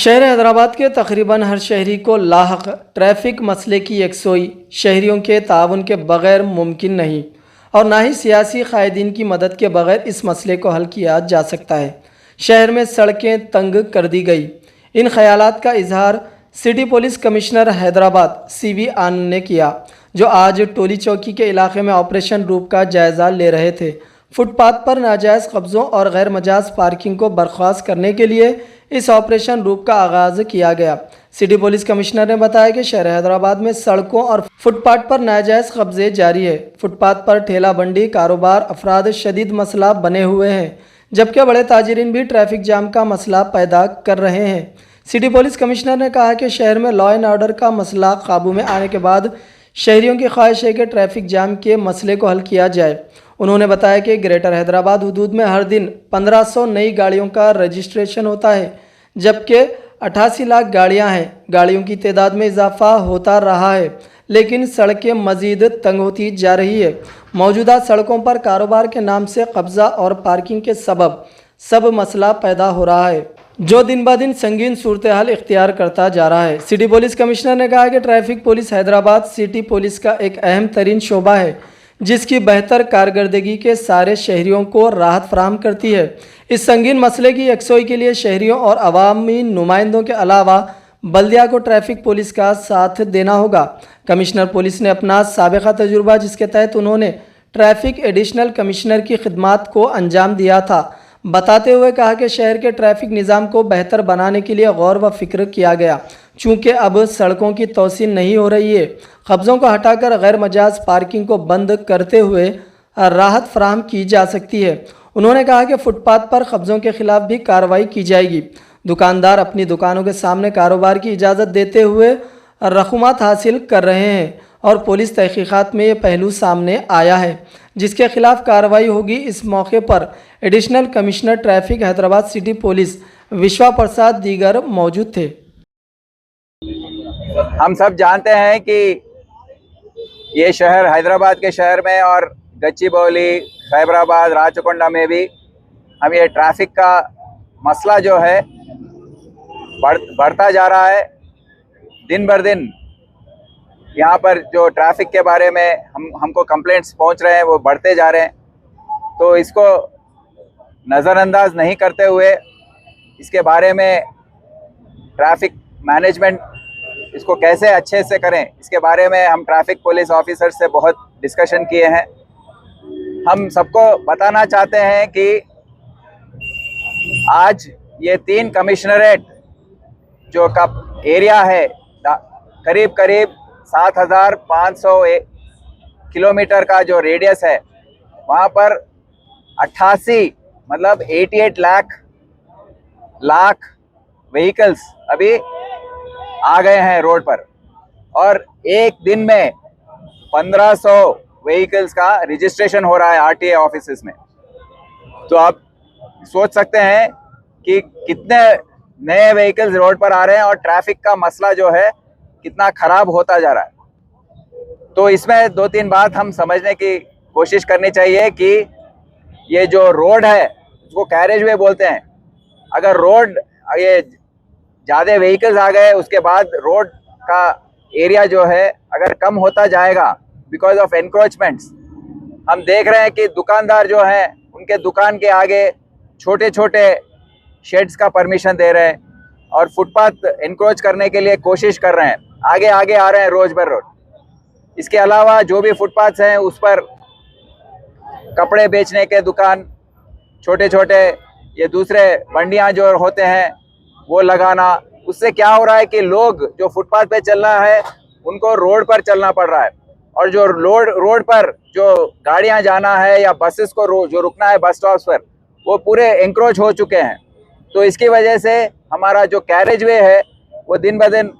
शहर हैदराबाद के तकरीबन हर शहरी को लाहक ट्रैफिक मसले की यकसोई शहरियों के ताउन के बगैर मुमकिन नहीं और ना ही सियासी कायदीन की मदद के बगैर इस मसले को हल किया जा सकता है। शहर में सड़कें तंग कर दी गई। इन ख्यालात का इजहार city police commissioner Hyderabad CV आनंद ने किया, जो आज टोली चौकी के इलाके में ऑपरेशन रूप का जायज़ा ले रहे थे। फुटपाथ पर नाजायज़ कब्ज़ों और गैर मजाज पार्किंग को बर्खास्त करने के लिए इस ऑपरेशन रूप का आगाज़ किया गया। सिटी पुलिस कमिश्नर ने बताया कि शहर हैदराबाद में सड़कों और फुटपाथ पर नाजायज़ कब्जे जारी है। फुटपाथ पर ठेला बंडी कारोबार अफराद शदीद मसला बने हुए हैं, जबकि बड़े ताजिरीन भी ट्रैफिक जाम का मसला पैदा कर रहे हैं। सिटी पुलिस कमिश्नर ने कहा कि शहर में लॉ एंड ऑर्डर का मसला काबू में आने के बाद शहरियों की ख्वाहिश है कि ट्रैफिक जाम के मसले को हल किया जाए। उन्होंने बताया कि ग्रेटर हैदराबाद हदूद में हर दिन 1500 नई गाड़ियों का रजिस्ट्रेशन होता है, जबकि 88 लाख गाड़ियां हैं। गाड़ियों की तादाद में इजाफा होता रहा है, लेकिन सड़कें मज़ीद तंग होती जा रही है। मौजूदा सड़कों पर कारोबार के नाम से कब्ज़ा और पार्किंग के सबब सब मसला पैदा हो रहा है, जो दिन ब दिन संगीन सूरत हाल इख्तियार करता जा रहा है। सिटी पुलिस कमिश्नर ने कहा कि traffic police Hyderabad city police का एक अहम तरीन शोबा है, जिसकी बेहतर कारकर्दगी के सारे शहरियों को राहत फराहम करती है। इस संगीन मसले की यकसोई के लिए शहरियों और अवामी नुमाइंदों के अलावा बल्दिया को ट्रैफिक पुलिस का साथ देना होगा। कमिश्नर पुलिस ने अपना साबिका तजुर्बा, जिसके तहत उन्होंने ट्रैफिक एडिशनल कमिश्नर की खिदमात को अंजाम दिया था, बताते हुए कहा कि शहर के ट्रैफिक निज़ाम को बेहतर बनाने के लिए गौर व फिक्र किया गया। चूँकि अब सड़कों की तोसी नहीं हो रही है, कब्ज़ों को हटाकर गैर मजाज पार्किंग को बंद करते हुए राहत फराहम की जा सकती है। उन्होंने कहा कि फुटपाथ पर कब्ज़ों के खिलाफ भी कार्रवाई की जाएगी। दुकानदार अपनी दुकानों के सामने कारोबार की इजाज़त देते हुए रकूमात हासिल कर रहे हैं और पुलिस तहकीकात में ये पहलू सामने आया है, जिसके खिलाफ कार्रवाई होगी। इस मौके पर additional commissioner traffic Hyderabad city police विश्वा प्रसाद दीगर मौजूद थे। हम सब जानते हैं कि ये शहर हैदराबाद के शहर में और गच्चीबौली, खैबराबाद, राचकोंडा में भी हम ये ट्रैफिक का मसला जो है बढ़ता जा रहा है। दिन भर दिन यहाँ पर जो ट्रैफिक के बारे में हमको कंप्लेंट्स पहुँच रहे हैं वो बढ़ते जा रहे हैं। तो इसको नज़रअंदाज नहीं करते हुए इसके बारे में ट्रैफिक मैनेजमेंट इसको कैसे अच्छे से करें, इसके बारे में हम ट्रैफिक पुलिस ऑफिसर से बहुत डिस्कशन किए हैं। हम सबको बताना चाहते हैं कि आज ये 3 कमिश्नरेट जो का एरिया है, करीब करीब 7500 किलोमीटर का जो रेडियस है, वहाँ पर 88 मतलब 88 लाख व्हीकल्स अभी आ गए हैं रोड पर और एक दिन में 1500 व्हीकल्स का रजिस्ट्रेशन हो रहा है RTA ऑफिसेस में। तो आप सोच सकते हैं कि कितने नए व्हीकल्स रोड पर आ रहे हैं और ट्रैफिक का मसला जो है कितना खराब होता जा रहा है। तो इसमें 2-3 बात हम समझने की कोशिश करनी चाहिए कि ये जो रोड है उसको कैरेज वे बोलते हैं। अगर रोड ये ज़्यादा व्हीकल्स आ गए, उसके बाद रोड का एरिया जो है अगर कम होता जाएगा बिकॉज ऑफ एनक्रोचमेंट्स, हम देख रहे हैं कि दुकानदार जो हैं उनके दुकान के आगे छोटे छोटे शेड्स का परमिशन दे रहे हैं और फुटपाथ एनक्रोच करने के लिए कोशिश कर रहे हैं, आगे आगे आ रहे हैं रोज बर रोज। इसके अलावा जो भी फुटपाथ्स हैं उस पर कपड़े बेचने के दुकान, छोटे छोटे ये दूसरे मंडियां जो होते हैं वो लगाना, उससे क्या हो रहा है कि लोग जो फुटपाथ पे चलना है उनको रोड पर चलना पड़ रहा है और जो रोड पर जो गाड़ियां जाना है या बसेस को जो रुकना है बस स्टॉप्स पर, वो पूरे एंक्रोच हो चुके हैं। तो इसकी वजह से हमारा जो कैरेज वे है वो दिन ब दिन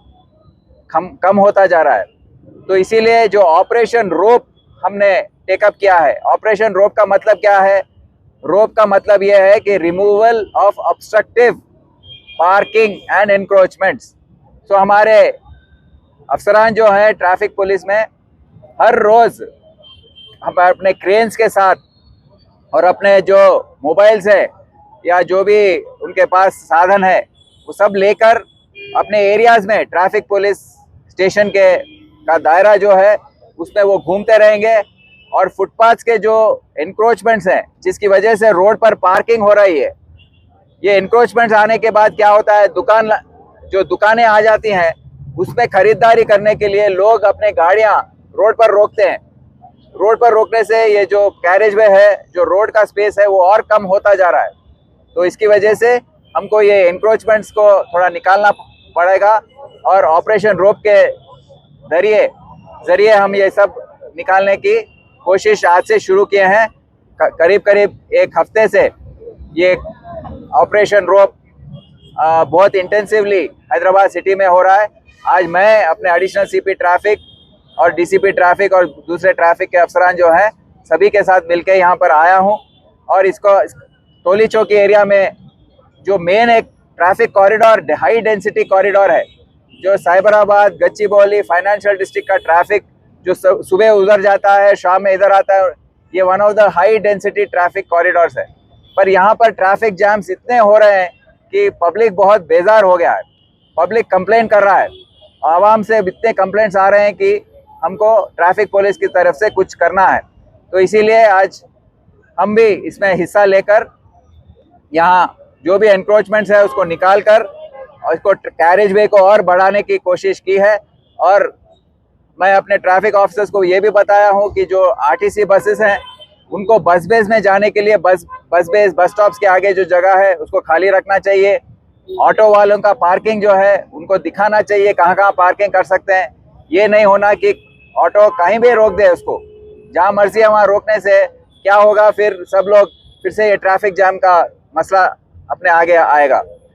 कम होता जा रहा है। तो इसीलिए जो ऑपरेशन रोप हमने टेकअप किया है, ऑपरेशन रोप का मतलब क्या है? रोप का मतलब यह है कि removal of obstructive parking and encroachments. So हमारे अफसरान जो हैं ट्रैफिक पुलिस में हर रोज़ हम अपने क्रेन्स के साथ और अपने जो मोबाइल्स है या जो भी उनके पास साधन है वो सब लेकर अपने एरियाज में ट्रैफिक पुलिस स्टेशन के का दायरा जो है उसमें वो घूमते रहेंगे। और फुटपाथ के जो इंक्रोचमेंट्स हैं जिसकी वजह से रोड पर पार्किंग हो रही है, ये इंक्रोचमेंट्स आने के बाद क्या होता है, जो दुकानें आ जाती हैं उसमें खरीदारी करने के लिए लोग अपने गाड़ियां रोड पर रोकते हैं। रोड पर रोकने से ये जो कैरेज वे है, जो रोड का स्पेस है, वो और कम होता जा रहा है। तो इसकी वजह से हमको ये इंक्रोचमेंट्स को थोड़ा निकालना पड़ेगा और ऑपरेशन रोप के जरिए हम ये सब निकालने की कोशिश आज से शुरू किए हैं। करीब करीब एक हफ्ते से ये ऑपरेशन रोप बहुत इंटेंसिवली हैदराबाद सिटी में हो रहा है। आज मैं अपने एडिशनल सीपी ट्रैफिक और डीसीपी ट्रैफिक और दूसरे ट्रैफिक के अफसरान जो हैं सभी के साथ मिलकर यहाँ पर आया हूँ। और इसको टोली चौकी एरिया में जो मेन एक traffic corridor, high density corridor है, जो साइबराबाद, गच्चीबौली, फाइनेंशियल डिस्ट्रिक्ट का ट्रैफिक जो सुबह उधर जाता है, शाम में इधर आता है, ये one of the high density traffic corridors है। पर यहाँ पर ट्रैफिक जैम्स इतने हो रहे हैं कि पब्लिक बहुत बेजार हो गया है। पब्लिक कंप्लेन कर रहा है, आवाम से इतने कंप्लेंट्स आ रहे हैं कि हमको ट्रैफिक पुलिस की तरफ से कुछ करना है। तो इसीलिए आज हम भी इसमें हिस्सा लेकर यहाँ जो भी एनक्रोचमेंट्स है उसको निकाल कर और इसको कैरेज वे को और बढ़ाने की कोशिश की है। और मैं अपने ट्रैफिक ऑफिसर्स को ये भी बताया हूँ कि जो आरटीसी बसेस हैं उनको बस बेस में जाने के लिए बस स्टॉप्स के आगे जो जगह है उसको खाली रखना चाहिए। ऑटो वालों का पार्किंग जो है उनको दिखाना चाहिए कहाँ कहाँ पार्किंग कर सकते हैं। ये नहीं होना कि ऑटो कहीं भी रोक दे, उसको जहाँ मर्जी है वहाँ रोकने से क्या होगा, फिर सब लोग फिर से ये ट्रैफिक जाम का मसला अपने आगे आएगा।